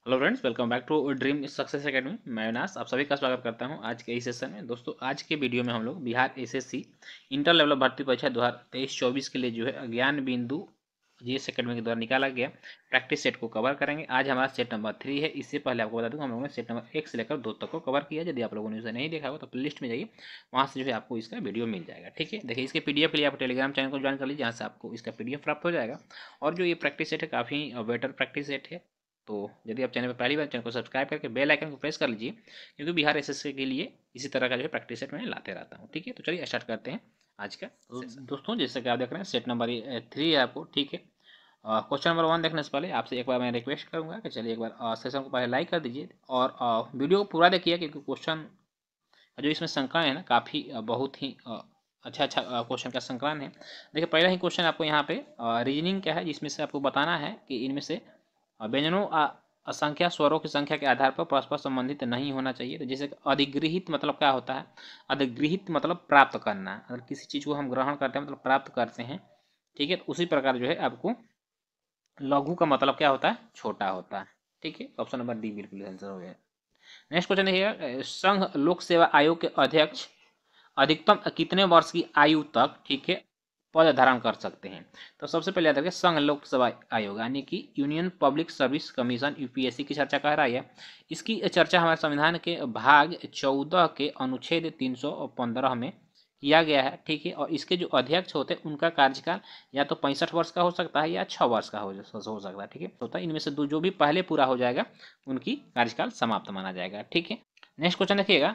Hello friends, welcome back to dream success academy. मैं विनाश आप सभी का स्वागत करता हूं आज के इस सेशन में। दोस्तों, आज के वीडियो में हम लोग बिहार एसएससी इंटर लेवल भर्ती परीक्षा 2023-24 के लिए जो है ज्ञान बिंदु जीएस एकेडमी के द्वारा निकाला गया प्रैक्टिस सेट को कवर करेंगे। आज हमारा सेट नंबर 3 है। इससे पहले आपको बता दूं हम लोगों ने सेट नंबर 1 से लेकर 2 तक को कवर किया। यदि आप लोगों ने उसे नहीं देखा हो तो प्लेलिस्ट में जाइए, वहाँ से जो है आपको इसका वीडियो मिल जाएगा। ठीक है, देखिए इसके पीडीएफ के लिए आप टेलीग्राम चैनल को ज्वाइन कर लीजिए, जहाँ से आपको इसका पीडीएफ प्राप्त हो जाएगा। और जो ये प्रैक्टिस सेट है काफ़ी बेटर प्रैक्टिस सेट है। तो यदि आप चैनल पर पहली बार, चैनल को सब्सक्राइब करके बेल आइकन को प्रेस कर लीजिए, क्योंकि बिहार एसएससी के लिए इसी तरह का जो है प्रैक्टिस सेट मैं लाते रहता हूँ। ठीक है, तो चलिए स्टार्ट करते हैं आज का दोस्तों, जैसे कि आप देख रहे हैं सेट नंबर 3 है आपको। ठीक है, क्वेश्चन नंबर 1 देखने से पहले आपसे एक बार मैं रिक्वेस्ट करूंगा कि चलिए एक बार सेशन को पहले लाइक कर दीजिए और वीडियो को पूरा देखिए, क्योंकि क्वेश्चन जो इसमें संकलन है ना, काफ़ी बहुत ही अच्छा क्वेश्चन का संकलन है। देखिए पहला ही क्वेश्चन आपको यहाँ पे रीजनिंग क्या है, जिसमें से आपको बताना है कि इनमें से व्यंजनों असंख्या स्वरों की संख्या के आधार पर परस्पर संबंधित नहीं होना चाहिए। तो जैसे अधिगृहित मतलब क्या होता है? अधिगृहित मतलब प्राप्त करना। अगर किसी चीज़ को हम ग्रहण करते हैं मतलब प्राप्त करते हैं, ठीक है, तो उसी प्रकार जो है आपको लघु का मतलब क्या होता है? छोटा होता है। ठीक है, ऑप्शन नंबर डी बिल्कुल आंसर हो गया। नेक्स्ट क्वेश्चन देखिएगा, संघ लोक सेवा आयोग के अध्यक्ष अधिकतम कितने वर्ष की आयु तक, ठीक है, पद धारण कर सकते हैं? तो सबसे पहले याद रखिए, संघ लोक सेवा आयोग यानी कि union public service commission UPSC की चर्चा कर रहा है। इसकी चर्चा हमारे संविधान के भाग 14 के अनुच्छेद 315 में किया गया है। ठीक है, और इसके जो अध्यक्ष होते हैं उनका कार्यकाल या तो 65 वर्ष का हो सकता है या 6 वर्ष का हो सकता है। ठीक है, होता है इनमें से जो भी पहले पूरा हो जाएगा उनकी कार्यकाल समाप्त माना जाएगा। ठीक है, नेक्स्ट क्वेश्चन देखिएगा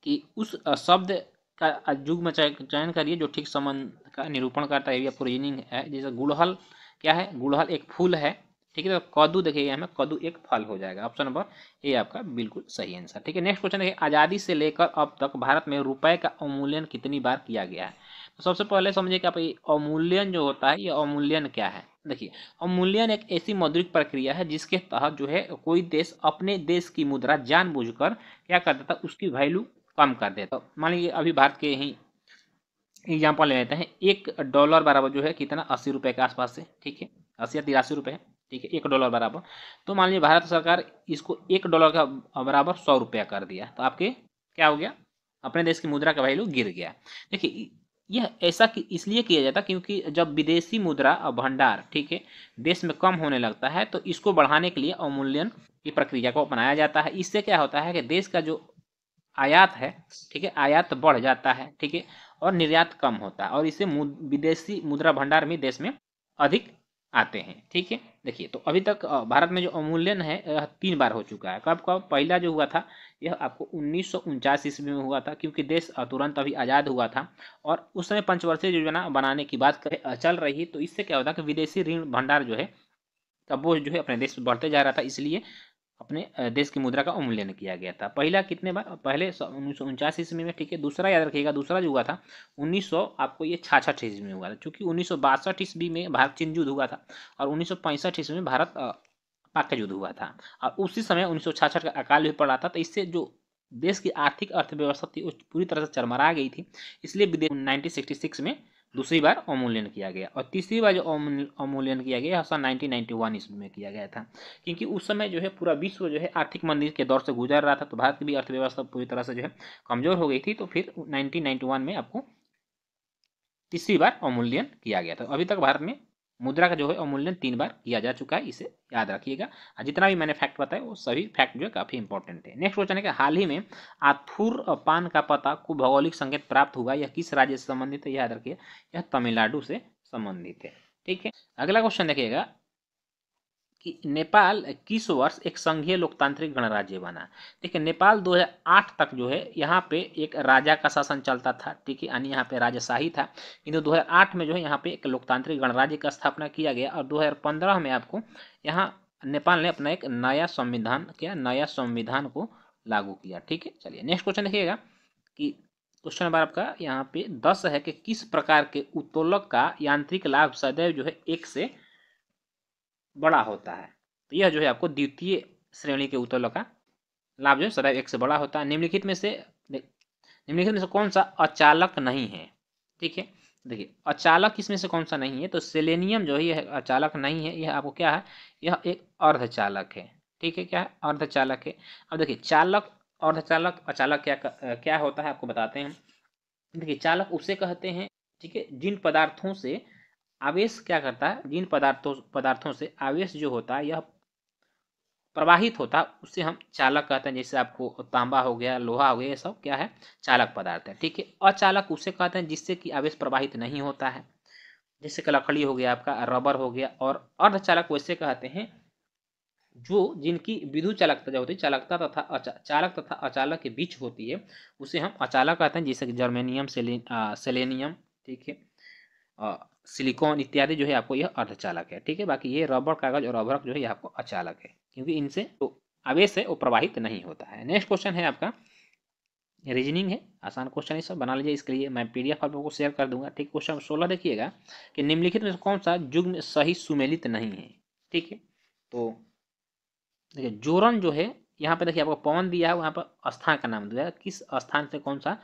कि उस शब्द का युग्म चयन करिए जो ठीक संबंध का निरूपण करता है। आपको रीजनिंग है। जैसे गुड़हल क्या है? गुड़हल एक फूल है। ठीक है, तो कद्दू देखिएगा हमें, कद्दू एक फल हो जाएगा। ऑप्शन नंबर ए आपका बिल्कुल सही आंसर। ठीक है, नेक्स्ट क्वेश्चन देखिए, आज़ादी से लेकर अब तक भारत में रुपए का अवमूल्यन कितनी बार किया गया है? तो सबसे पहले समझिए कि आप ये अवमूल्यन जो होता है, ये अवमूल्यन क्या है? देखिए, अवमूल्यन एक ऐसी मौद्रिक प्रक्रिया है जिसके तहत जो है कोई देश अपने देश की मुद्रा जानबूझकर क्या कर देता है, उसकी वैल्यू कम कर देता। तो मान लीजिए अभी भारत के ही एग्जाम्पल ले लेते हैं। $1 बराबर जो है कितना? 80 रुपये के आसपास से। ठीक है, 80 या 83 रुपये है। ठीक है, $1 बराबर। तो मान लीजिए भारत सरकार इसको $1 का बराबर 100 रुपया कर दिया, तो आपके क्या हो गया? अपने देश की मुद्रा का वैल्यू गिर गया। देखिए, यह ऐसा कि इसलिए किया जाता क्योंकि जब विदेशी मुद्रा भंडार, ठीक है, देश में कम होने लगता है तो इसको बढ़ाने के लिए अवमूल्यन की प्रक्रिया को अपनाया जाता है। इससे क्या होता है कि देश का जो आयात है, ठीक है, आयात बढ़ जाता है। ठीक है, और निर्यात कम होता है, और इससे विदेशी मुद्रा भंडार में देश में अधिक आते हैं। ठीक है, देखिए तो अभी तक भारत में जो अवमूल्यन है 3 बार हो चुका है। कब कब? पहला जो हुआ था यह आपको 1949 ईस्वी में हुआ था, क्योंकि देश तुरंत अभी आज़ाद हुआ था और उस समय पंचवर्षीय योजना बनाने की बात चल रही। तो इससे क्या होता है कि विदेशी ऋण भंडार जो है का बोझ जो है अपने देश में बढ़ते जा रहा था, इसलिए अपने देश की मुद्रा का अवमूल्यन किया गया था। पहला कितने बार? पहले 1949 ईस्वी में। ठीक है, दूसरा याद रखिएगा, दूसरा जो हुआ था 1900 आपको ये 66 ईस्वी में हुआ था, क्योंकि 1962 ईस्वी में भारत चीन युद्ध हुआ था और 1965 ईस्वी में भारत पाक का युद्ध हुआ था, और उसी समय 1966 का अकाल भी पड़ा था। तो इससे जो देश की आर्थिक अर्थव्यवस्था थी वो पूरी तरह से चरमरा गई थी, इसलिए विदेश 1966 में दूसरी बार अवमूल्यन किया गया, और तीसरी बार जो अवमूल्यन किया गया सन 1991 ईस्वी में किया गया था, क्योंकि उस समय जो है पूरा विश्व जो है आर्थिक मंदी के दौर से गुजर रहा था। तो भारत की भी अर्थव्यवस्था पूरी तरह से जो है कमजोर हो गई थी। तो फिर 1991 में आपको तीसरी बार अवमूल्यन किया गया था। अभी तक भारत में मुद्रा का जो है अवमूल्यन 3 बार किया जा चुका है, इसे याद रखिएगा। जितना भी मैंने फैक्ट बताया वो सभी फैक्ट जो है काफ़ी इंपॉर्टेंट है। नेक्स्ट क्वेश्चन है कि हाल ही में आथुर पान का पता को भौगोलिक संकेत प्राप्त हुआ, यह किस राज्य से संबंधित है? याद रखिए, यह तमिलनाडु से संबंधित है। ठीक है, अगला क्वेश्चन देखिएगा कि नेपाल किस वर्ष एक संघीय लोकतांत्रिक गणराज्य बना? देखिए, नेपाल 2008 तक जो है यहाँ पे एक राजा का शासन चलता था। ठीक है, यानी यहाँ पे राजशाही था, किंतु 2008 में जो है यहाँ पे एक लोकतांत्रिक गणराज्य का स्थापना किया गया, और 2015 में आपको यहाँ नेपाल ने अपना एक नया संविधान को लागू किया। ठीक है, चलिए नेक्स्ट क्वेश्चन देखिएगा कि क्वेश्चन नंबर आपका यहाँ पे 10 है कि किस प्रकार के उत्तोलक का यांत्रिक लाभ सदैव जो है 1 से बड़ा होता है? तो यह जो है आपको द्वितीय श्रेणी के उत्तोलक का लाभ जो है सदैव 1 से बड़ा होता है। निम्नलिखित में से कौन सा अचालक नहीं है? ठीक है, देखिए अचालक इसमें से कौन सा नहीं है? तो सेलेनियम जो है यह अचालक नहीं है, यह आपको क्या है? यह एक अर्धचालक है। ठीक है, क्या है, अर्धचालक है। अब देखिए चालक, अर्धचालक, अचालक क्या होता है आपको बताते हैं। देखिए चालक उसे कहते हैं, ठीक है, जिन पदार्थों से आवेश क्या करता है, जिन पदार्थों से आवेश जो होता है यह प्रवाहित होता है, उससे हम चालक कहते हैं। जैसे आपको तांबा हो गया, लोहा हो गया, ये सब क्या है, चालक पदार्थ है। ठीक है, अचालक उसे कहते हैं जिससे कि आवेश प्रवाहित नहीं होता है, जैसे कि लकड़ी हो गया, आपका रबर हो गया। और अर्धचालक वैसे कहते हैं जो जिनकी विद्युत चालकता जो होती है, चालकता तथा चालक तथा अचालक के बीच होती है, उसे हम अचालक कहते हैं। जैसे कि जर्मेनियम, सेलेनियम, ठीक है, सिलिकॉन इत्यादि जो है आपको यह अर्धचालक है। ठीक है, बाकी ये रबर, कागज और अभ्रक जो है ये आपको अचालक है, क्योंकि इनसे तो आवेश है वो प्रवाहित नहीं होता है। नेक्स्ट क्वेश्चन है आपका, रीजनिंग है, आसान क्वेश्चन है, सब बना लीजिए। इसके लिए मैं पीडीएफ फाइल आपको शेयर कर दूंगा। ठीक, क्वेश्चन 16 देखिएगा कि निम्नलिखित में से कौन सा युग्म सही सुमेलित नहीं है। ठीक है, तो देखिए जोरन जो है, यहाँ पे देखिए आपको पवन दिया है, वहाँ पर स्थान का नाम दिया है, किस स्थान से कौन सा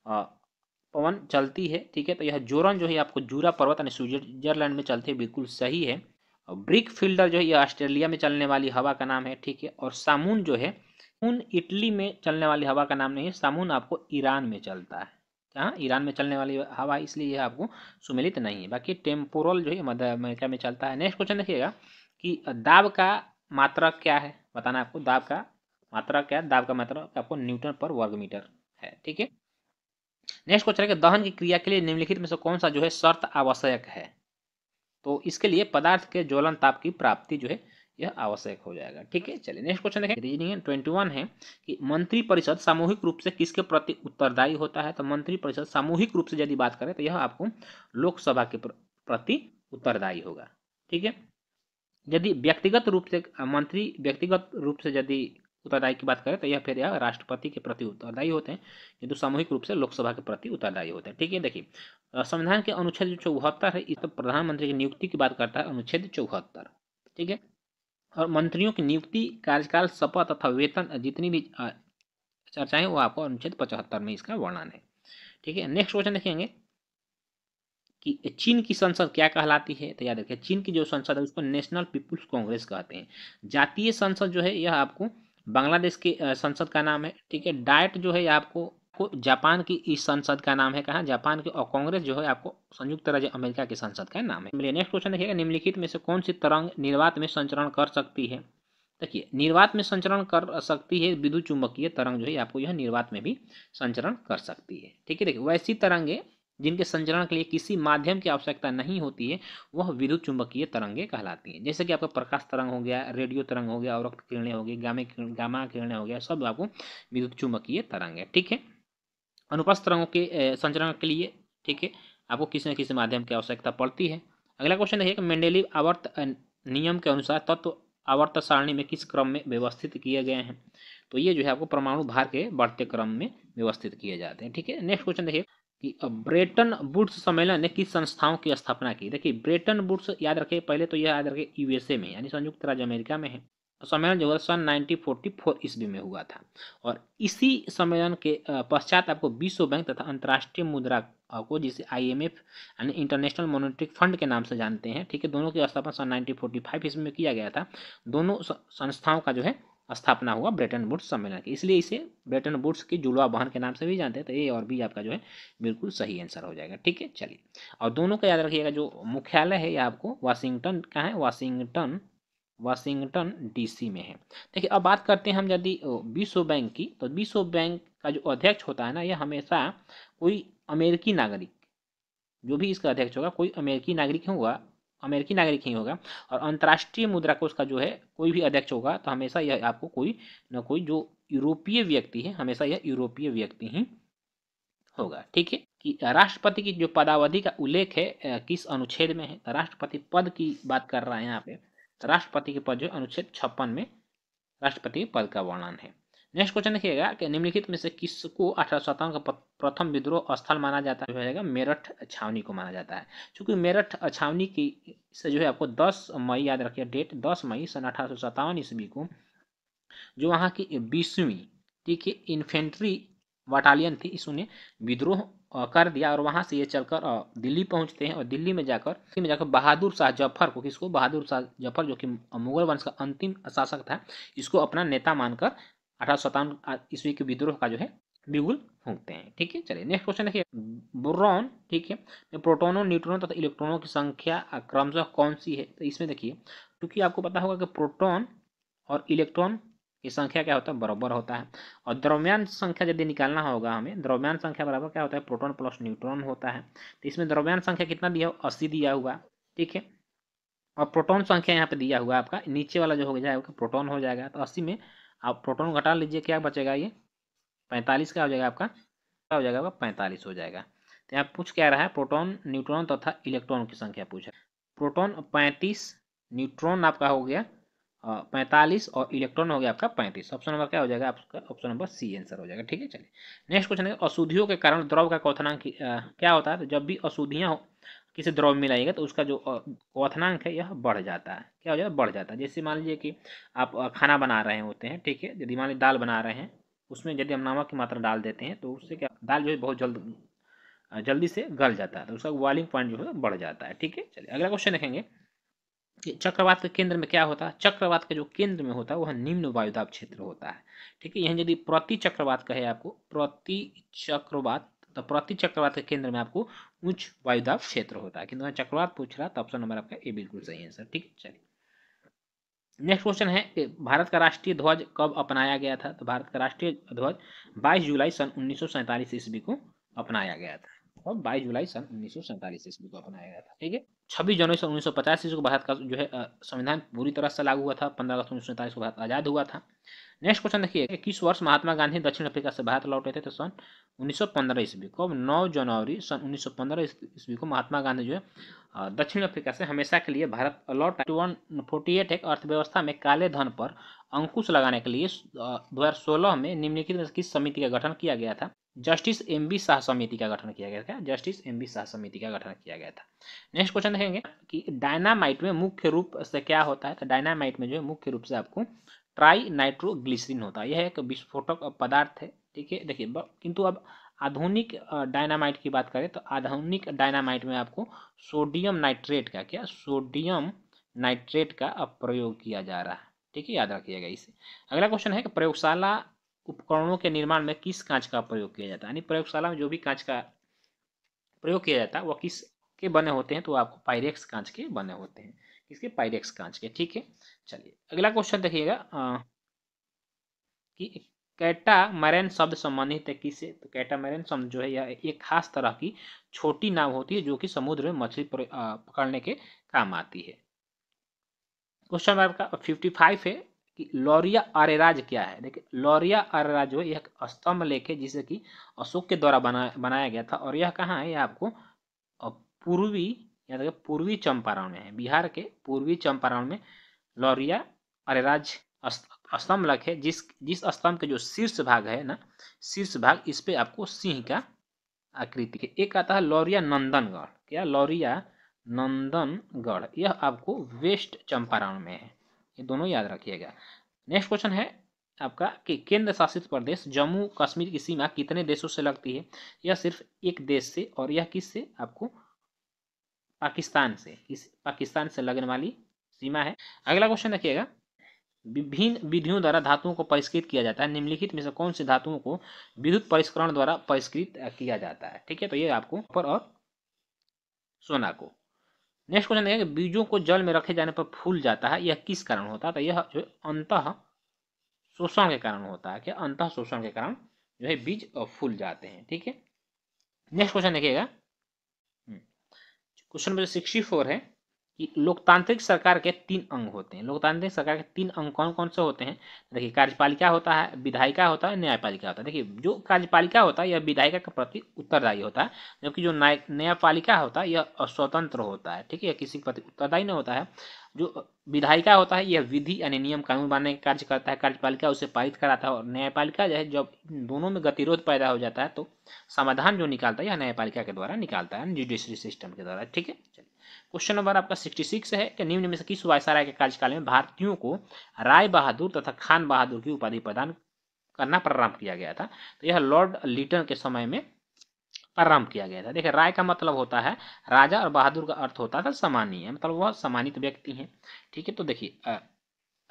पवन चलती है। ठीक है, तो यह जोरन जो है आपको जूरा पर्वत यानी स्विट्जरलैंड में चलती है, बिल्कुल सही है। और ब्रिक फिल्डर जो है ये ऑस्ट्रेलिया में चलने वाली हवा का नाम है। ठीक है, और सामून जो है, सामून इटली में चलने वाली हवा का नाम नहीं है, सामून आपको ईरान में चलता है। जहाँ ईरान में चलने वाली हवा, इसलिए यह आपको सुमेलित नहीं है। बाकी टेम्पोरल जो है मध्य अमेरिका में चलता है। नेक्स्ट क्वेश्चन देखिएगा कि दाब का मात्रक क्या है, बताना है आपको। दाब का मात्रक क्या है, दाब का मात्रक आपको न्यूटन पर वर्ग मीटर है। ठीक है, नेक्स्ट क्वेश्चन है कि दहन की क्रिया के लिए निम्नलिखित में से कौन सा जो है शर्त आवश्यक है। तो इसके लिए पदार्थ के ज्वलन ताप की प्राप्ति जो है यह आवश्यक हो जाएगा। ठीक है, चलिए नेक्स्ट क्वेश्चन देखें। रीजनिंग 21 है कि मंत्रिपरिषद सामूहिक रूप से किसके प्रति उत्तरदायी होता है। तो मंत्रिपरिषद सामूहिक रूप से यदि बात करें तो यह आपको लोकसभा के प्रति उत्तरदायी होगा। ठीक है, यदि व्यक्तिगत रूप से मंत्री व्यक्तिगत रूप से यदि उत्तरदायी की बात करें तो यह फिर यह राष्ट्रपति के प्रति उत्तरदायी होते हैं, किंतु सामूहिक रूप से लोकसभा के प्रति उत्तरदायी होते हैं। ठीक है, देखिए संविधान के अनुच्छेद 74 है, इस पर प्रधानमंत्री की नियुक्ति की बात करता है, अनुच्छेद 74। ठीक है, और मंत्रियों की नियुक्ति, कार्यकाल, शपथ तथा वेतन जितनी भी चर्चाएं वो आपको अनुच्छेद 75 में इसका वर्णन है। ठीक है, नेक्स्ट क्वेश्चन देखेंगे कि चीन की संसद क्या कहलाती है। तो याद रखिए चीन की जो संसद है उसको नेशनल पीपुल्स कांग्रेस कहते हैं। जातीय संसद जो है यह आपको बांग्लादेश की संसद का नाम है। ठीक है, डाइट जो है आपको जापान की इस संसद का नाम है, कहाँ, जापान की। और कांग्रेस जो है आपको संयुक्त राज्य अमेरिका की संसद का नाम है। नेक्स्ट क्वेश्चन देखिएगा, निम्नलिखित में से कौन सी तरंग निर्वात में संचरण कर सकती है। देखिए निर्वात में संचरण कर सकती है विद्युत चुंबकीय तरंग जो है आपको यह निर्वात में भी संचरण कर सकती है। ठीक है, देखिए वैसी तरंगे जिनके संचरण के लिए किसी माध्यम की आवश्यकता नहीं होती है वह विद्युत चुंबकीय तरंगे कहलाती हैं। जैसे कि आपका प्रकाश तरंग हो गया, रेडियो तरंग हो गया, अवरक्त किरणें हो गई, गामा किरणें हो गया, सब आपको विद्युत चुंबकीय तरंग है। ठीक है, अनुप्रस्थ तरंगों के संचरण के लिए, ठीक है, आपको किसी न किसी माध्यम की आवश्यकता पड़ती है। अगला क्वेश्चन देखिए, मेंडेलीव आवर्त नियम के अनुसार तत्व आवर्त सारणी में किस क्रम में व्यवस्थित किए गए हैं। तो ये जो है आपको परमाणु भार के बढ़ते क्रम में व्यवस्थित किए जाते हैं। ठीक है, नेक्स्ट क्वेश्चन देखिए कि ब्रेटन वुड्स सम्मेलन ने किस संस्थाओं की स्थापना की। देखिए ब्रेटन वुड्स याद रखें, पहले तो यह याद रखें यूएसए में यानी संयुक्त राज्य अमेरिका में है। सम्मेलन जो है सन 1944 ईस्वी में हुआ था। और इसी सम्मेलन के पश्चात आपको विश्व बैंक तथा अंतर्राष्ट्रीय मुद्रा को, जिसे IMF यानी इंटरनेशनल मॉनेटरी फंड के नाम से जानते हैं, ठीक है, दोनों की स्थापना सन 1945 ईस्वी में किया गया था। दोनों संस्थाओं का जो है स्थापना हुआ ब्रेटन वुड्स सम्मेलन की, इसलिए इसे ब्रेटन वुड्स की जुड़वा बहन के नाम से भी जानते हैं। तो ए और बी आपका जो है बिल्कुल सही आंसर हो जाएगा। ठीक है, चलिए, और दोनों का याद रखिएगा जो मुख्यालय है ये आपको वाशिंगटन का है, वाशिंगटन DC में है। देखिए अब बात करते हैं हम यदि विश्व बैंक की, तो विश्व बैंक का जो अध्यक्ष होता है ना, यह हमेशा कोई अमेरिकी नागरिक, जो भी इसका अध्यक्ष होगा कोई अमेरिकी नागरिक ही होगा। और अंतर्राष्ट्रीय मुद्रा कोष का जो है कोई भी अध्यक्ष होगा तो हमेशा यह आपको कोई न कोई जो यूरोपीय व्यक्ति है, हमेशा यह यूरोपीय व्यक्ति ही होगा। ठीक है, कि राष्ट्रपति की जो पदावधि का उल्लेख है किस अनुच्छेद में है। राष्ट्रपति पद की बात कर रहा है यहाँ पे, तो राष्ट्रपति के पद जो अनुच्छेद 56 में राष्ट्रपति के पद का वर्णन है। नेक्स्ट क्वेश्चन देखिएगा कि निम्नलिखित में से किसको 1857 का प्रथम विद्रोह स्थल माना जाता है। जाएगा मेरठ छावनी को माना जाता है, क्योंकि मेरठ छावनी की से जो है आपको 10 मई, याद रखिए डेट, 10 मई सन 1857 ईस्वी को जो वहाँ की 20वीं, ठीक है, इन्फेंट्री बटालियन थी, इसने विद्रोह कर दिया और वहाँ से ये चलकर दिल्ली पहुँचते हैं और दिल्ली में जाकर बहादुर शाह जफर को, किसको, बहादुर शाह जफर जो कि मुगल वंश का अंतिम शासक था, इसको अपना नेता मानकर 1857 ईस्वी के विद्रोह का जो है बिगुल फूंकते हैं। ठीक है, चलिए नेक्स्ट क्वेश्चन देखिए, बोरॉन, ठीक है, में प्रोटोनों, न्यूट्रॉनों तथा इलेक्ट्रॉनों की संख्या क्रमशः कौन सी है? तो इसमें देखिए, क्योंकि आपको पता होगा कि प्रोटॉन और इलेक्ट्रॉन की संख्या क्या होता है, बराबर होता है। और द्रव्यमान संख्या यदि निकालना होगा हमें, द्रव्यमान संख्या बराबर क्या होता है, प्रोटॉन प्लस न्यूट्रॉन होता है। तो इसमें द्रव्यमान संख्या कितना दिया हो, 80 दिया हुआ, ठीक है। और प्रोटॉन संख्या यहाँ पे दिया हुआ आपका, नीचे वाला जो हो जाएगा प्रोटॉन हो जाएगा। तो 80 में आप प्रोटॉन घटा लीजिए, क्या बचेगा, ये 45 का हो जाएगा आपका, क्या हो जाएगा, 45 हो जाएगा। तो यहाँ पूछ क्या रहा है, प्रोटॉन, न्यूट्रॉन तथा इलेक्ट्रॉन की संख्या पूछा। प्रोटॉन 35, न्यूट्रॉन आपका हो गया 45 और इलेक्ट्रॉन हो गया आपका 35। ऑप्शन नंबर क्या हो जाएगा आपका, ऑप्शन नंबर सी आंसर हो जाएगा। ठीक है, चलिए नेक्स्ट क्वेश्चन है, अशुद्धियों के कारण द्रव का क्वथनांक क्या होता है? तो जब भी अशुद्धियाँ हो किसी द्रव में मिलाइएगा तो उसका जो क्वथनांक है यह बढ़ जाता है। क्या हो जाता है, बढ़ जाता है। जैसे मान लीजिए कि आप खाना बना रहे होते हैं, ठीक है, यदि मान लीजिए दाल बना रहे हैं, उसमें यदि हम नमक की मात्रा डाल देते हैं तो उससे क्या, दाल जो है बहुत जल्दी से गल जाता है, तो उसका बॉइलिंग पॉइंट जो है बढ़ जाता है। ठीक है, चलिए अगला क्वेश्चन देखेंगे कि चक्रवात के केंद्र में क्या होता है? चक्रवात के जो केंद्र में होता है वह निम्न वायुदाब क्षेत्र होता है। ठीक है, यह यदि प्रति चक्रवात कहे आपको, प्रति चक्रवात, तो प्रति चक्रवात के केंद्र में आपको उच्च वायुदाब क्षेत्र होता है, किंतु चक्रवात पूछ रहा, तो ऑप्शन नंबर आपका ए बिल्कुल सही आंसर। ठीक है, चलिए नेक्स्ट क्वेश्चन है कि भारत का राष्ट्रीय ध्वज कब अपनाया गया था? तो भारत का राष्ट्रीय ध्वज 22 जुलाई सन 1947 ईस्वी को अपनाया गया था, और 22 जुलाई सन 1947 ईस्वी को अपनाया गया था। ठीक है, 26 जनवरी सन 1950 ईस्वी को भारत का जो है संविधान पूरी तरह से लागू हुआ था। 15 अगस्त 1947 को भारत आज़ाद हुआ था। नेक्स्ट क्वेश्चन देखिए, किस वर्ष महात्मा गांधी दक्षिण अफ्रीका से भारत लौटे थे? तो सन 1915 ईस्वी को। 9 जनवरी सन 1915 ईस्वी को महात्मा गांधी जो है दक्षिण अफ्रीका से हमेशा के लिए भारत लौट। 148 एक अर्थव्यवस्था में काले धन पर अंकुश लगाने के लिए 2016 में निम्नलिखित में किस समिति का गठन किया गया था? जस्टिस एम बी शाह समिति का गठन किया गया था। जस्टिस एम बी शाह समिति का गठन किया गया था। नेक्स्ट क्वेश्चन देखेंगे कि डायनामाइट में मुख्य रूप से क्या होता है? तो डायनामाइट में जो है मुख्य रूप से आपको ट्राई नाइट्रोग्लिसरीन होता है। यह एक विस्फोटक पदार्थ है। ठीक है, देखिए किंतु अब आधुनिक डायनामाइट की बात करें तो आधुनिक डायनामाइट में आपको सोडियम नाइट्रेट का, क्या, सोडियम नाइट्रेट का प्रयोग किया जा रहा है। ठीक है, याद रखिएगा इसे। अगला क्वेश्चन है कि प्रयोगशाला उपकरणों के निर्माण में किस कांच का प्रयोग किया जाता है? यानी प्रयोगशाला में जो भी कांच का प्रयोग किया जाता है वह किस के बने होते हैं? तो आपको पायरेक्स कांच के बने होते हैं। किसके? पायरेक्स कांच के। ठीक है, चलिए अगला क्वेश्चन देखिएगा कि कैटामैरान शब्द संबंधित है किससे? तो कैटामैरान शब्द जो है यह एक खास तरह की छोटी नाव होती है जो कि समुद्र में मछली पकड़ने के काम आती है। क्वेश्चन नंबर आपका 55 है कि लौरिया अरेराज क्या है? देखिए लौरिया अरेराज जो है यह स्तंभ लेख है जिसे कि अशोक के द्वारा बनाया गया था, और यह कहाँ है? यह आपको पूर्वी, या देखिए पूर्वी चंपारण में है। बिहार के पूर्वी चंपारण में लौरिया अरेराज स्तंभ लख है, जिस स्तंभ के जो शीर्ष भाग है ना, शीर्ष भाग, इस पे आपको सिंह का आकृति है। एक आता है लौरिया नंदनगढ़, क्या, लौरिया नंदनगढ़, यह आपको वेस्ट चंपारण में है। ये दोनों याद रखिएगा। नेक्स्ट क्वेश्चन है आपका कि केंद्र शासित प्रदेश जम्मू कश्मीर की सीमा कितने देशों से लगती है? यह सिर्फ एक देश से, और यह किससे? आपको पाकिस्तान से। इस पाकिस्तान से लगने वाली सीमा है। अगला क्वेश्चन देखिएगा, विभिन्न विधियों द्वारा धातुओं को परिष्कृत किया जाता है, निम्नलिखित में से कौन सी धातुओं को विद्युत परिष्करण द्वारा परिष्कृत किया जाता है? ठीक है, तो ये आपको कॉपर और सोना को। नेक्स्ट क्वेश्चन देखिए, बीजों को जल में रखे जाने पर फूल जाता है, यह किस कारण होता है? तो यह जो अंतः शोषण के कारण होता है। क्या? अंतः शोषण के कारण जो है बीज फूल जाते हैं। ठीक है, नेक्स्ट क्वेश्चन देखिएगा, क्वेश्चन नंबर 64 है कि लोकतांत्रिक सरकार के 3 अंग होते हैं। लोकतांत्रिक सरकार के 3 अंग कौन कौन से होते हैं? देखिए कार्यपालिका होता है, विधायिका होता है, न्यायपालिका होता है। देखिए जो कार्यपालिका होता है यह विधायिका के प्रति उत्तरदायी होता है, जबकि जो न्यायपालिका होता है यह स्वतंत्र होता है। ठीक है, किसी के प्रति उत्तरदायी नहीं होता है। जो विधायिका होता है यह विधि यानी नियम कानून बनाने का कार्य करता है, कार्यपालिका उसे पारित कराता है, और न्यायपालिका जो है जब दोनों में गतिरोध पैदा हो जाता है तो समाधान जो निकालता है यह न्यायपालिका के द्वारा निकालता है, जुडिशरी सिस्टम के द्वारा। ठीक है, क्वेश्चन नंबर आपका 66 है कि निम्न में से किस वायसराय के कार्यकाल में भारतीयों को राय बहादुर तथा खान बहादुर की उपाधि प्रदान करना प्रारंभ किया गया था? तो यह लॉर्ड लिटन के समय में प्रारंभ किया गया था। देखिए राय का मतलब होता है राजा और बहादुर का अर्थ होता था सम्मानीय, मतलब वह सम्मानित व्यक्ति हैं। ठीक है, तो देखिए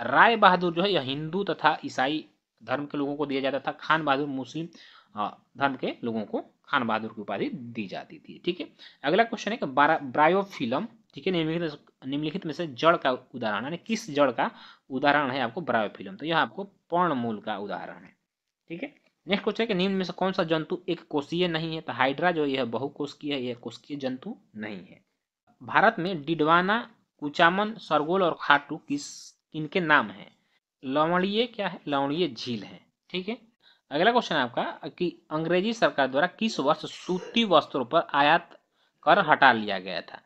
राय बहादुर जो है यह हिंदू तथा ईसाई धर्म के लोगों को दिया जाता था। खान बहादुर मुस्लिम धर्म के लोगों को खान बहादुर की उपाधि दी जाती थी। ठीक है, अगला क्वेश्चन है कि ब्रायोफिल्म, ठीक है, निम्नलिखित में से जड़ का उदाहरण है, किस जड़ का उदाहरण है आपको ब्रायोफिल्म, तो यह आपको पर्णमूल का उदाहरण है। ठीक है, नेक्स्ट क्वेश्चन है कि निम्न में से कौन सा जंतु एक कोषीय नहीं है, तो हाइड्रा जो यह बहुकोषीय है, यह कोषीय जंतु नहीं है। भारत में डिडवाना, कुचामन, सरगोल और खाटू किनके नाम हैं? लवणीय क्या है? लवणीय झील है। ठीक है, अगला क्वेश्चन है आपका कि अंग्रेजी सरकार द्वारा किस वर्ष सूती वस्त्रों पर आयात कर हटा लिया गया था,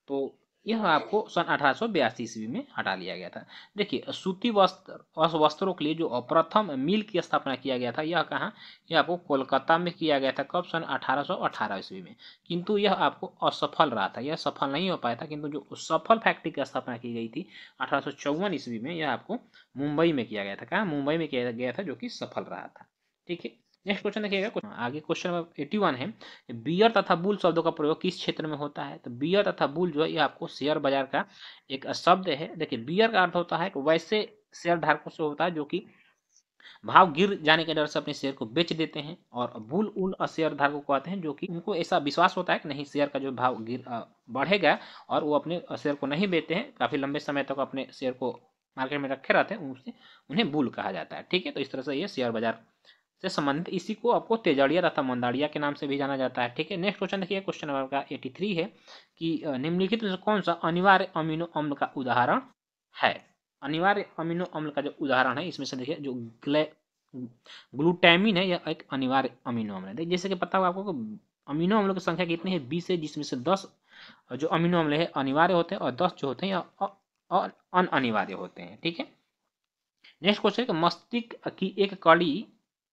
तो यह आपको सन 1882 ईस्वी में हटा लिया गया था। देखिए सूती वस्त्रों के लिए जो प्रथम मिल की स्थापना किया गया था, यह कहाँ, यह आपको कोलकाता में किया गया था। कब? सन 1818 ईस्वी में। किंतु यह आपको असफल रहा था, यह सफल नहीं हो पाया था। किंतु जो सफल फैक्ट्री की स्थापना की गई थी 1854 ईस्वी में, यह आपको मुंबई में किया गया था। कहाँ? मुंबई में किया गया था, जो कि सफल रहा था। ठीक है, नेक्स्ट क्वेश्चन देखिएगा, आगे क्वेश्चन नंबर 81 है, बियर तथा बुल शब्दों का प्रयोग किस क्षेत्र में होता है, तो बियर तथा बुल जो है ये आपको शेयर बाजार का एक शब्द है। देखिए बियर का अर्थ होता है कि वैसे शेयर धारकों से होता है जो कि भाव गिर जाने के डर से अपने शेयर को बेच देते हैं, और बुल उन शेयर धारकों को आते हैं जो कि उनको ऐसा विश्वास होता है कि नहीं शेयर का जो भाव बढ़ेगा, और वो अपने शेयर को नहीं बेचते हैं, काफी लंबे समय तक अपने शेयर को मार्केट में रखे रहते हैं, उससे उन्हें बुल कहा जाता है। ठीक है, तो इस तरह से ये शेयर बाजार से संबंधित, इसी को आपको तेजड़िया तथा मंदाड़िया के नाम से भी जाना जाता है। ठीक है, नेक्स्ट क्वेश्चन देखिए, क्वेश्चन नंबर का 83 है कि निम्नलिखित में से कौन सा अनिवार्य अमीनो अम्ल का उदाहरण है। अनिवार्य अमीनो अम्ल का जो उदाहरण है इसमें से देखिए जो ग्लूटामिन है, यह एक अनिवार्य अमीनो अम्ल है। जैसे कि पता होगा आपको अमीनो अम्लों की संख्या कितनी है? 20 है, जिसमें से 10 जो अमीनो अम्ल है अनिवार्य होते हैं, और 10 जो होते हैं अन अनिवार्य होते हैं। ठीक है, नेक्स्ट क्वेश्चन है कि मस्तिष्क की एक कड़ी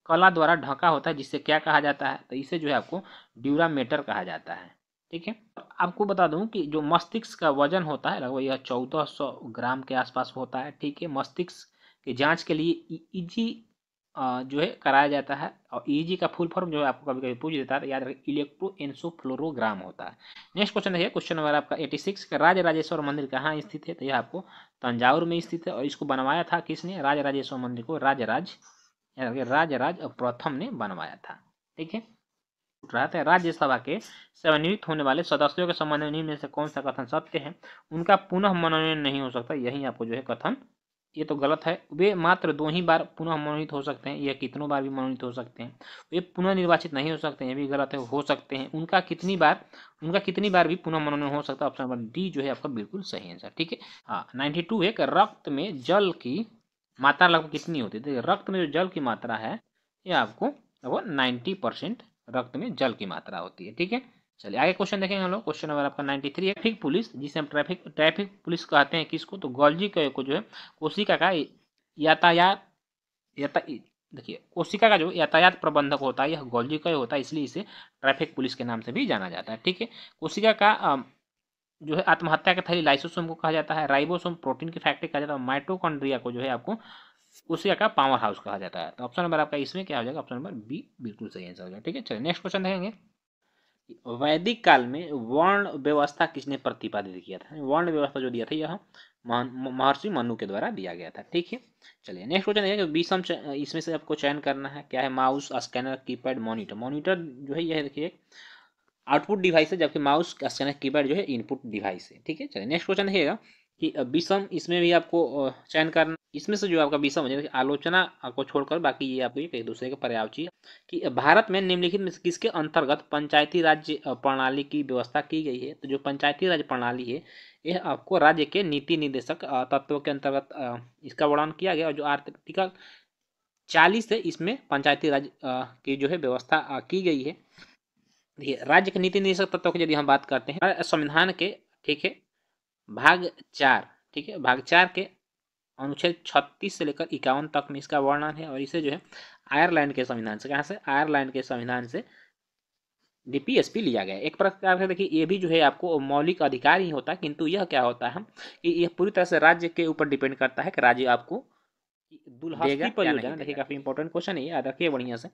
कला द्वारा ढका होता है, जिससे क्या कहा जाता है, तो इसे जो है आपको ड्यूरामेटर कहा जाता है। ठीक है, आपको बता दूं कि जो मस्तिष्क का वजन होता है लगभग यह 1400 ग्राम के आसपास होता है। ठीक है, मस्तिष्क की जांच के लिए ईजी जो है कराया जाता है, और ईजी का फुल फॉर्म जो है आपको कभी कभी पूछ देता है, तो याद रखिए इलेक्ट्रोएन्सेफेलोग्राम होता है। नेक्स्ट क्वेश्चन देखिए, क्वेश्चन नंबर आपका 86 का राजराजेश्वर मंदिर कहाँ स्थित है, तो यह आपको तंजावुर में स्थित है, और इसको बनवाया था किसने? राजराजेश्वर मंदिर को राजराज प्रथम ने बनवाया था। ठीक है, रहा था राज्यसभा के सेवानिवृत्त होने वाले सदस्यों के संबंध में निम्न में से कौन सा कथन सत्य है? उनका पुनः मनोनयन नहीं हो सकता, यही आपको जो है कथन, ये तो गलत है। वे मात्र 2 ही बार पुनः मनोनीत हो सकते हैं, या कितनों बार भी मनोनीत हो सकते हैं। वे पुनः निर्वाचित नहीं हो सकते हैं, ये भी गलत है। हो सकते हैं, उनका कितनी बार भी पुनः मनोनयन हो सकता है। ऑप्शन नंबर डी जो है आपका बिल्कुल सही आंसर। ठीक है, हाँ 92 है कि रक्त में जल की मात्रा लगभग कितनी होती है? रक्त में जो जल की मात्रा है ये आपको लगभग 90% रक्त में जल की मात्रा होती है। ठीक है, चलिए आगे क्वेश्चन देखेंगे हम लोग। क्वेश्चन नंबर आपका 93 है, ट्रैफिक पुलिस, जिसे हम ट्रैफिक पुलिस कहते हैं किसको? तो गॉल्जी को जो है कोशिका का यातायात देखिए कोशिका का जो यातायात प्रबंधक होता है यह गॉल्जी होता है, इसलिए इसे ट्रैफिक पुलिस के नाम से भी जाना जाता है। ठीक है, कोशिका का जो है आत्महत्या का थैली लाइसोसोम को कहा जाता है, राइबोसोम प्रोटीन की फैक्ट्री कहा जाता है, माइटोकॉन्ड्रिया को जो है आपको कोशिका का पावर हाउस कहा जाता है। तो ऑप्शन नंबर आपका इसमें क्या हो जाएगा? ऑप्शन नंबर बी बिल्कुल सही आंसर हो जाएगा। ठीक है, चलिए नेक्स्ट क्वेश्चन देखेंगे। वैदिक काल में वर्ण व्यवस्था किसने प्रतिपादित किया था? वर्ण व्यवस्था जो दिया था यह महर्षि मनु के द्वारा दिया गया था। ठीक है, चलिए नेक्स्ट क्वेश्चन देखिए, विषम इसमें से आपको चयन करना है। क्या है? Mouse, scanner, keypad, monitor. Monitor जो है यह देखिए आउटपुट डिवाइस है, जबकि माउस, स्कैनर, कीपैड जो है इनपुट डिवाइस है। ठीक है, चलिए नेक्स्ट क्वेश्चन देखिएगा कि विषम, इसमें भी आपको चयन करना, इसमें से जो आपका विषम हो जाएगा आलोचना को छोड़कर बाकी ये आपको एक दूसरे के पर्यायवाची कि भारत में निम्नलिखित में किसके अंतर्गत पंचायती राज्य प्रणाली की व्यवस्था की गई है? तो जो पंचायती राज प्रणाली है यह आपको राज्य के नीति निर्देशक तत्वों के अंतर्गत इसका वर्णन किया गया, और जो आर्टिकल 40 है इसमें पंचायती राज की जो है व्यवस्था की गई है। देखिए राज्य के नीति निर्देशक तत्वों की यदि हम बात करते हैं संविधान के, ठीक है, भाग 4, ठीक है, भाग 4 के अनुच्छेद 36 से लेकर 51 तक में इसका वर्णन है, और इसे जो है आयरलैंड के संविधान से, कहाँ से? आयरलैंड के संविधान से डीपीएसपी लिया गया। एक प्रकार से देखिए ये भी जो है आपको मौलिक अधिकार ही होता है, किंतु यह क्या होता है कि यह पूरी तरह से राज्य के ऊपर डिपेंड करता है कि राज्य आपको दुल्हस्ती परियोजना, देखिए काफी इंपॉर्टेंट क्वेश्चन है, याद रखिए बढ़िया से।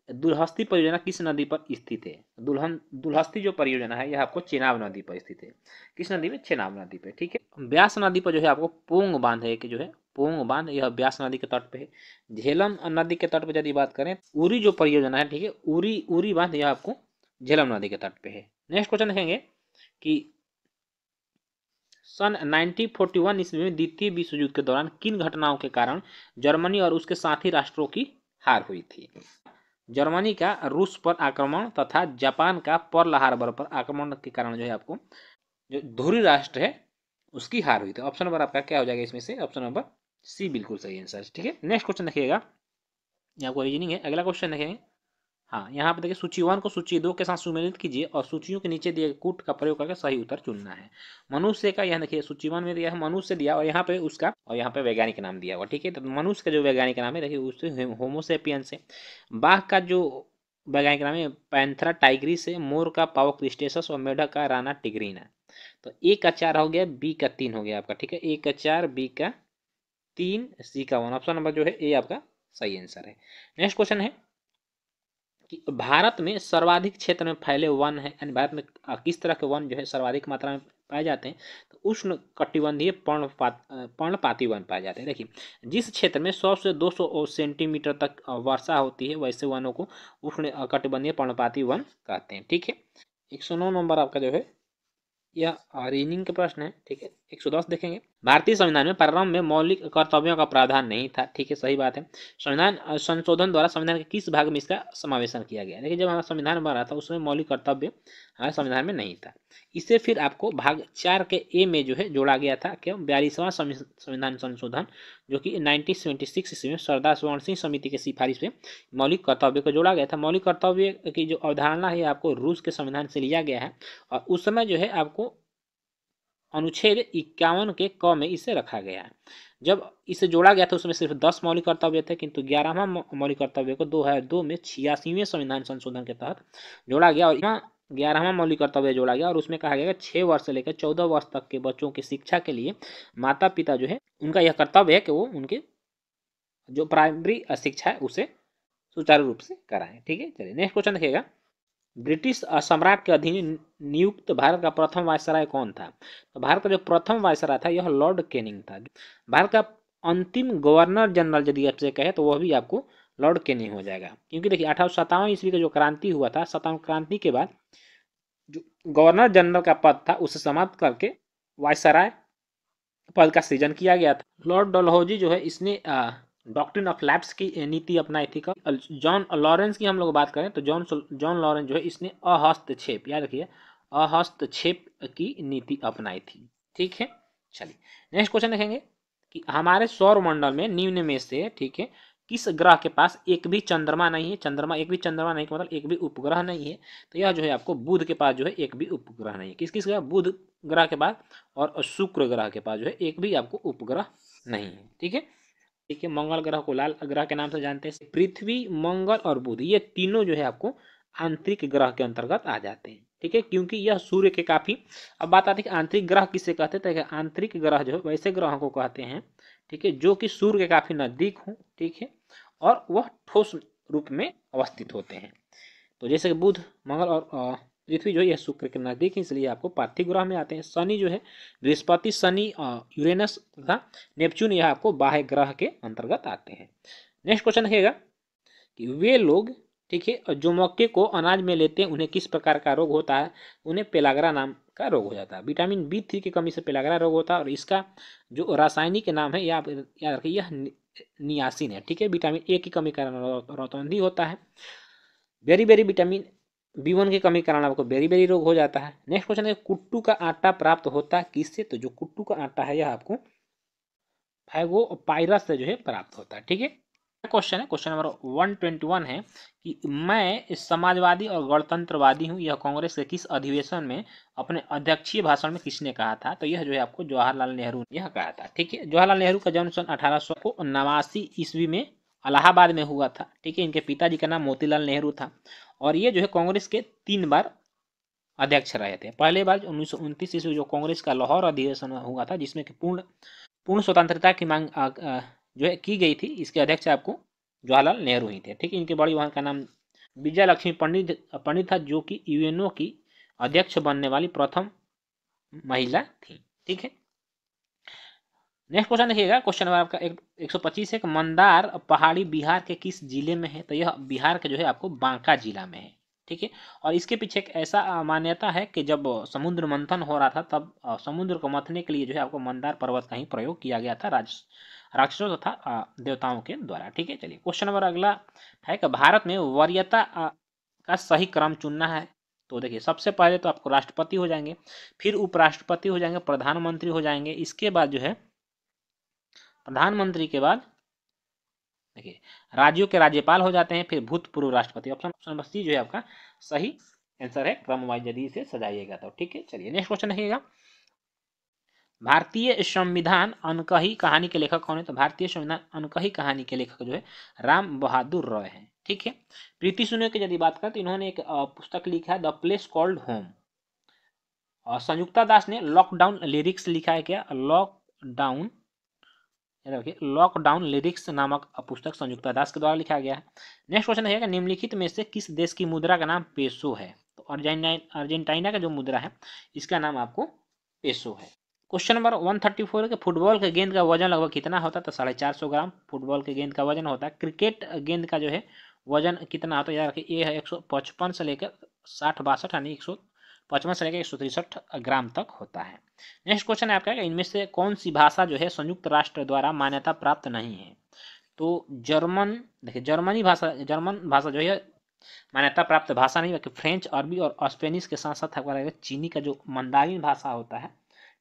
दुल्हस्ती परियोजना किस नदी पर स्थित है? दुल्हस्ती जो परियोजना है यह आपको चेनाब नदी पर स्थित है। किस नदी में? चेनाब नदी पे, ठीक है। ब्यास नदी पर जो है आपको पोंग बांध है, कि जो है पोंग बांध, यह ब्यास नदी के तट पे है। झेलम नदी के तट पर यदि बात करें, उरी जो परियोजना है, ठीक है, उरी बांध यह आपको झेलम नदी के तट पे है। नेक्स्ट क्वेश्चन देखेंगे कि सन 1941 ईस्वी में द्वितीय विश्व युद्ध के दौरान किन घटनाओं के कारण जर्मनी और उसके साथी राष्ट्रों की हार हुई थी? जर्मनी का रूस पर आक्रमण तथा जापान का पर्ल हार्बर पर आक्रमण के कारण जो है आपको जो धुरी राष्ट्र है उसकी हार हुई थी। ऑप्शन नंबर आपका क्या हो जाएगा इसमें से? ऑप्शन नंबर सी बिल्कुल सही आंसर, ठीक है। नेक्स्ट क्वेश्चन देखिएगा, ये आपको रीजनिंग है। अगला क्वेश्चन देखेंगे, हाँ यहाँ पे देखिए सूची 1 को सूची 2 के साथ सुमेलित कीजिए और सूचियों के नीचे दिए कूट का प्रयोग करके सही उत्तर चुनना है। मनुष्य का, यह देखिए सूची 1 में दिया है मनुष्य दिया और यहाँ पे उसका और यहाँ पे वैज्ञानिक नाम दिया हुआ, ठीक है। तो मनुष्य का जो वैज्ञानिक नाम है देखिए उससे होमोसेपियंस है। बाघ का जो वैज्ञानिक नाम है पैंथरा टाइग्रिस है। मोर का पावोक्रिस्टेसस और मेढक का राना टिग्रीना। तो ए का 4 हो गया, बी का 3 हो गया आपका, ठीक है। ए का 4, बी का 3, सी का 1। ऑप्शन नंबर जो है ए आपका सही आंसर है। नेक्स्ट क्वेश्चन है कि भारत में सर्वाधिक क्षेत्र में फैले वन है, यानी भारत में किस तरह के वन जो है सर्वाधिक मात्रा में पाए जाते हैं? तो उष्ण कटिबंधीय पर्णपाती वन पाए जाते हैं। देखिए जिस क्षेत्र में 100 से 200 सेंटीमीटर तक वर्षा होती है वैसे वनों को उष्ण कटिबंधीय पर्णपाती वन कहते हैं, ठीक है। 109 नंबर आपका जो है यह रीजनिंग का प्रश्न है, ठीक है। 110 देखेंगे, भारतीय संविधान में प्रारंभ में मौलिक कर्तव्यों का प्रावधान नहीं था, ठीक है, सही बात है। संविधान संशोधन द्वारा संविधान के किस भाग में इसका समावेशन किया गया? देखिए जब हमारा संविधान बना था उसमें मौलिक कर्तव्य हमारे संविधान में नहीं था। इसे फिर आपको भाग 4 के ए में जो है जोड़ा गया था, क्यों? 42वां संविधान संशोधन जो कि 1976 ईस्वी में सरदार स्वर्ण सिंह समिति की सिफारिश पे मौलिक कर्तव्य को जोड़ा गया था। मौलिक कर्तव्य की जो अवधारणा है आपको रूस के संविधान से लिया गया है और उस समय जो है आपको अनुच्छेद 51 के क में इसे रखा गया है। जब इसे जोड़ा गया था उसमें सिर्फ 10 मौलिक कर्तव्य थे, किंतु 11वां मौलिक कर्तव्य को 2002 में 86वें संविधान संशोधन के तहत जोड़ा गया और 11वां मौलिक कर्तव्य जोड़ा गया और उसमें कहा गया कि 6 वर्ष से लेकर 14 वर्ष तक के बच्चों की शिक्षा के लिए माता पिता जो है उनका यह कर्तव्य है कि वो उनके जो प्राइमरी शिक्षा है उसे सुचारू रूप से कराएं, ठीक है। चलिए नेक्स्ट क्वेश्चन देखिएगा, ब्रिटिश सम्राट के अधीन नियुक्त भारत का प्रथम वायसराय कौन था? तो भारत का जो प्रथम वायसराय था यह लॉर्ड कैनिंग था। भारत का अंतिम गवर्नर जनरल यदि आपसे कहे तो वह भी आपको लॉर्ड कैनिंग हो जाएगा, क्योंकि देखिए 1857 ईस्वी का जो क्रांति हुआ था, 57 क्रांति के बाद जो गवर्नर जनरल का पद था उसे समाप्त करके वायसराय पद का सृजन किया गया था। लॉर्ड डलहौजी जो है इसने डॉक्ट्रिन ऑफ लैप्स की नीति अपनाई थी। जॉन लॉरेंस की हम लोग बात करें तो जॉन लॉरेंस जो है इसने अहस्तक्षेप, याद रखिए अहस्तक्षेप की नीति अपनाई थी, ठीक है। चलिए नेक्स्ट क्वेश्चन देखेंगे कि हमारे सौर मंडल में निम्न में से, ठीक है, किस ग्रह के पास एक भी चंद्रमा नहीं है? चंद्रमा एक भी चंद्रमा नहीं मतलब एक भी उपग्रह नहीं है। तो यह जो है आपको बुध के पास जो है एक भी उपग्रह नहीं है। किस किस का? बुध ग्रह के पास और शुक्र ग्रह के पास जो है एक भी आपको उपग्रह नहीं है, ठीक है। देखिए मंगल ग्रह को लाल ग्रह के नाम से जानते हैं। पृथ्वी, मंगल और बुध ये तीनों जो है आपको आंतरिक ग्रह के अंतर्गत आ जाते हैं, ठीक है, क्योंकि यह सूर्य के काफी। अब बात आती है कि आंतरिक ग्रह किसे कहते हैं? आंतरिक ग्रह जो है वैसे ग्रहों को कहते हैं, ठीक है, जो कि सूर्य के काफी नजदीक हो, ठीक है, और वह ठोस रूप में अवस्थित होते हैं। तो जैसे कि बुध, मंगल और पृथ्वी जो है यह शुक्र के नजदीक है, इसलिए आपको पार्थिव ग्रह में आते हैं। शनि जो है बृहस्पति, शनि, यूरेनस तथा नेपच्यून यह आपको बाह्य ग्रह के अंतर्गत आते हैं। नेक्स्ट क्वेश्चन रहेगा कि वे लोग, ठीक है, जो मक्के को अनाज में लेते हैं उन्हें किस प्रकार का रोग होता है? उन्हें पेलाग्रा नाम का रोग हो जाता है। विटामिन B3 की कमी से पेलाग्रा रोग होता है और इसका जो रासायनिक नाम है याद रखिए यह नियासिन है, ठीक है। विटामिन A की कमी कारण रतौंधी होता है। बेरी बेरी विटामिन B1 की कमी कारण आपको बेरी बेरी रोग हो जाता है। नेक्स्ट क्वेश्चन है कुट्टू का आटा प्राप्त होता है किससे? तो जो कुट्टू का आटा है यह आपको फाइगोपाइरस से जो है प्राप्त होता है, ठीक है। क्वेश्चन है, क्वेश्चन नंबर 121 है कि मैं समाजवादी और गणतंत्रवादी हूं, यह कांग्रेस के किस अधिवेशन में अपने अध्यक्षीय भाषण में किसने कहा था? तो यह जो है आपको जवाहरलाल नेहरू ने यह कहा था, ठीक है। जवाहरलाल नेहरू का जन्म सन 1889 ईस्वी में इलाहाबाद में हुआ था, ठीक है। इनके पिताजी का नाम मोतीलाल नेहरू था और ये जो है कांग्रेस के 3 बार अध्यक्ष रहे थे। पहले बार 1929 ईस्वी जो कांग्रेस का लाहौर अधिवेशन हुआ था जिसमें कि पूर्ण स्वतंत्रता की मांग जो है की गई थी, इसके अध्यक्ष आपको जवाहरलाल नेहरू ही थे। ठीक है, इनके बड़ी बहन का नाम विजया लक्ष्मी पंडित था, जो कि यूएनओ की अध्यक्ष बनने वाली प्रथम महिला थी। ठीक है, नेक्स्ट क्वेश्चन देखिएगा, क्वेश्चन नंबर आपका 125 है कि मंदार पहाड़ी बिहार के किस जिले में है? तो यह बिहार के जो है आपको बांका जिला में है। ठीक है, और इसके पीछे एक ऐसा मान्यता है कि जब समुद्र मंथन हो रहा था तब समुद्र को मथने के लिए जो है आपको मंदार पर्वत का ही प्रयोग किया गया था राक्षसों तथा देवताओं के द्वारा। ठीक है, चलिए क्वेश्चन नंबर अगला है कि भारत में वरीयता का सही क्रम चुनना है। तो देखिए, सबसे पहले तो आपको राष्ट्रपति हो जाएंगे, फिर उपराष्ट्रपति हो जाएंगे, प्रधानमंत्री हो जाएंगे, इसके बाद जो है प्रधानमंत्री के बाद देखिए राज्यों के राज्यपाल हो जाते हैं, फिर भूतपूर्व राष्ट्रपति। ऑप्शन नंबर सी जो है आपका सही आंसर है, क्रम वाइज यदि इसे सजाइएगा तो। ठीक है, चलिए नेक्स्ट क्वेश्चन देखिएगा, भारतीय संविधान अनकही कहानी के लेखक कौन है? तो भारतीय संविधान अनकही कहानी के लेखक जो है राम बहादुर रॉय हैं। ठीक है, प्रीति सुनोय की यदि बात करें तो इन्होंने एक पुस्तक लिखा है द प्लेस कॉल्ड होम, और संयुक्ता दास ने लॉकडाउन लिरिक्स लिखा है। क्या? लॉकडाउन लिरिक्स नामक पुस्तक संयुक्ता दास के द्वारा लिखा गया है। नेक्स्ट क्वेश्चन है, निम्नलिखित में से किस देश की मुद्रा का नाम पेसो है? तो अर्जेंटीना का जो मुद्रा है इसका नाम आपको पेसो है। क्वेश्चन नंबर 134 है कि फुटबॉल के गेंद का वजन लगभग कितना होता है? तो 450 ग्राम फुटबॉल के गेंद का वजन होता है। क्रिकेट गेंद का जो है वजन कितना होता है? याद रखिए, ये है 155 से लेकर 60-62 यानी 155 से लेकर 163 ग्राम तक होता है। नेक्स्ट क्वेश्चन है आपका, इनमें से कौन सी भाषा जो है संयुक्त राष्ट्र द्वारा मान्यता प्राप्त नहीं है? तो जर्मन, देखिए जर्मन भाषा जो है मान्यता प्राप्त भाषा नहीं, बल्कि फ्रेंच, अरबी और स्पेनिश के साथ साथ चीनी का जो मंदारिन भाषा होता है,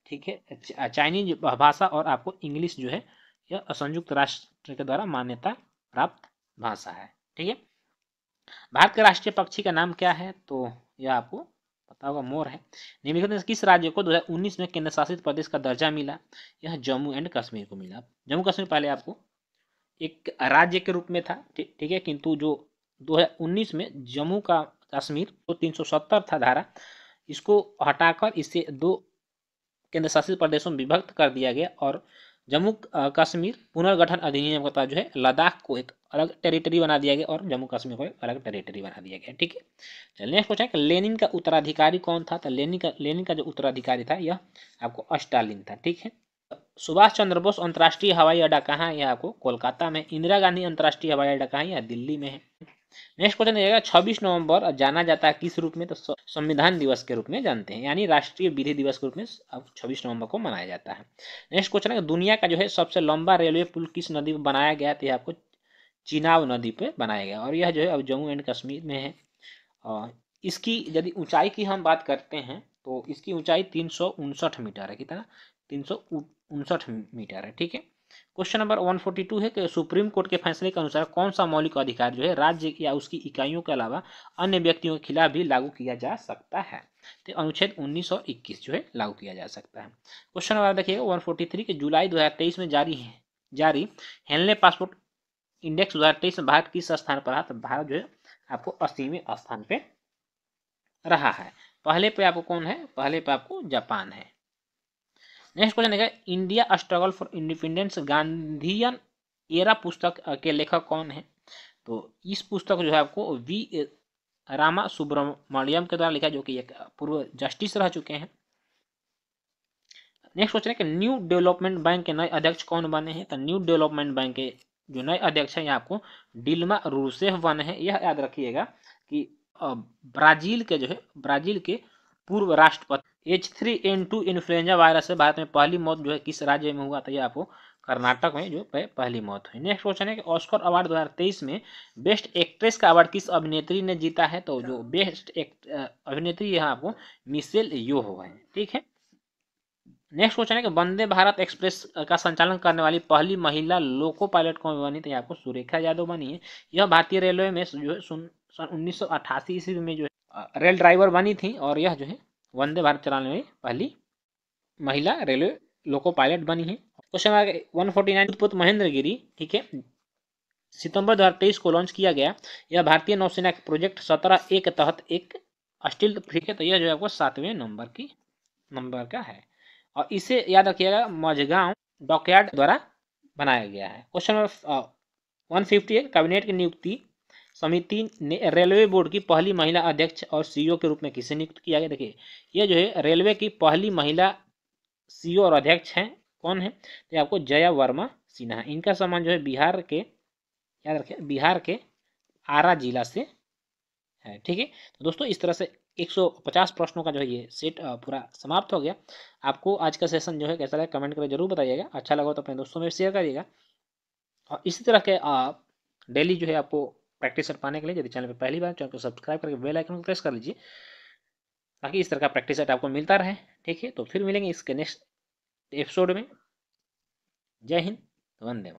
ठीक है, चाइनीज भाषा और आपको इंग्लिश जो है यह संयुक्त राष्ट्र के द्वारा मान्यता प्राप्त भाषा है। ठीक है, भारत के राष्ट्रीय पक्षी का नाम क्या है? तो यह आपको पता होगा, मोर है। निम्नलिखित में किस राज्य को 2019 में केंद्र शासित प्रदेश का दर्जा मिला? यह जम्मू एंड कश्मीर को मिला। जम्मू कश्मीर पहले आपको एक राज्य के रूप में था, ठीक है, किंतु जो 2019 में जम्मू का कश्मीर तो 370 था धारा, इसको हटाकर इसे 2 केंद्र शासित प्रदेशों में विभक्त कर दिया गया, और जम्मू कश्मीर पुनर्गठन अधिनियम के तहत जो है लद्दाख को एक अलग टेरिटरी बना दिया गया और जम्मू कश्मीर को एक अलग टेरिटरी बना दिया गया। ठीक है, चलिए नेक्स्ट क्वेश्चन है कि लेनिन का उत्तराधिकारी कौन था? तो लेनिन का जो उत्तराधिकारी था यह आपको स्टालिन था। ठीक है, सुभाष चंद्र बोस अंतर्राष्ट्रीय हवाई अड्डा कहाँ है? यह आपको कोलकाता में। इंदिरा गांधी अंतर्राष्ट्रीय हवाई अड्डा कहाँ है? यह दिल्ली में है। नेक्स्ट क्वेश्चन रहेगा, 26 नवंबर जाना जाता है किस रूप में? तो संविधान दिवस के रूप में जानते हैं, यानी राष्ट्रीय विधि दिवस के रूप में 26 नवंबर को मनाया जाता है। नेक्स्ट क्वेश्चन है, दुनिया का जो है सबसे लंबा रेलवे पुल किस नदी पर बनाया गया? तो यह आपको चिनाब नदी पे बनाया गया, और यह जो है अब जम्मू एंड कश्मीर में है। इसकी यदि ऊंचाई की हम बात करते हैं तो इसकी ऊंचाई 359 मीटर है। कितना? 359 मीटर है। ठीक है, क्वेश्चन नंबर 142 है कि सुप्रीम कोर्ट के फैसले के अनुसार कौन सा मौलिक अधिकार जो है राज्य या उसकी इकाइयों के अलावा अन्य व्यक्तियों के खिलाफ भी लागू किया जा सकता है? तो अनुच्छेद 19 और 21 जो है लागू किया जा सकता है। क्वेश्चन नंबर देखिएगा 143 के जुलाई 2023 में जारी हेनले पासपोर्ट इंडेक्स 2023 में भारत किस स्थान पर रहा? तो भारत जो है आपको 80वें स्थान पे रहा है। पहले पे आपको कौन है? पहले पे आपको जापान है। नेक्स्ट क्वेश्चन है, India struggle for independence Gandhian era पुस्तक के लेखक कौन है? तो इस पुस्तक जो है आपको वी रामा सुब्रमण्यम के द्वारा लिखा, जो कि एक पूर्व जस्टिस रह चुके हैं। नेक्स्ट क्वेश्चन है कि न्यू डेवलपमेंट बैंक के नए अध्यक्ष कौन बने हैं? तो न्यू डेवलपमेंट बैंक के जो नए अध्यक्ष हैं आपको डिल्मा रूसेफ बने हैं। यह याद रखिएगा कि ब्राजील के पूर्व राष्ट्रपति H3N2 इन्फ्लुएंजा वायरस से भारत में पहली मौत जो है किस राज्य में हुआ था? यह आपको कर्नाटक में जो पहली मौत हुई। नेक्स्ट क्वेश्चन है कि ऑस्कर अवार्ड 2023 में बेस्ट एक्ट्रेस का अवार्ड किस अभिनेत्री ने जीता है? तो जो बेस्ट अभिनेत्री यहाँ आपको मिशेल योहो है। ठीक है, नेक्स्ट क्वेश्चन है कि वंदे भारत एक्सप्रेस का संचालन करने वाली पहली महिला लोको पायलट कौन बनी? तो आपको सुरेखा यादव बनी है। यह भारतीय रेलवे में जो है सन 1988 ईस्वी में जो है रेल ड्राइवर बनी थी, और यह जो है वंदे भारत चलाने वाली पहली महिला रेलवे लोको पायलट बनी है। क्वेश्चन 149 भूतपूर्व महेंद्र गिरी, ठीक है, सितंबर 2023 को लॉन्च किया गया। यह भारतीय नौसेना के प्रोजेक्ट 17A के तहत एक स्टील फ्रिगेट है। तो यह जो है आपको 7वें नंबर का है, और इसे याद रखिएगा मझगांव डॉकयार्ड द्वारा बनाया गया है। क्वेश्चन नंबर 150 है, कैबिनेट की नियुक्ति समिति ने रेलवे बोर्ड की पहली महिला अध्यक्ष और सीईओ के रूप में किसे नियुक्त किया गया। देखिए ये जो है रेलवे की पहली महिला सीईओ और अध्यक्ष हैं, कौन है, तो आपको जया वर्मा सिन्हा। इनका सम्मान जो है बिहार के, याद रखें, बिहार के आरा जिला से है। ठीक है, तो दोस्तों इस तरह से 150 प्रश्नों का जो है ये सेट पूरा समाप्त हो गया। आपको आज का सेशन जो है कैसा लगा कमेंट करके जरूर बताइएगा। अच्छा लगा तो अपने दोस्तों में शेयर करिएगा। और इसी तरह के डेली जो है आपको प्रैक्टिस सेट पाने के लिए यदि चैनल पर पहली बार, चैनल को सब्सक्राइब करके बेल आइकन को प्रेस कर लीजिए ताकि इस तरह का प्रैक्टिस सेट आपको मिलता रहे। ठीक है, तो फिर मिलेंगे इसके नेक्स्ट एपिसोड में। जय हिंद, वंदे मातरम।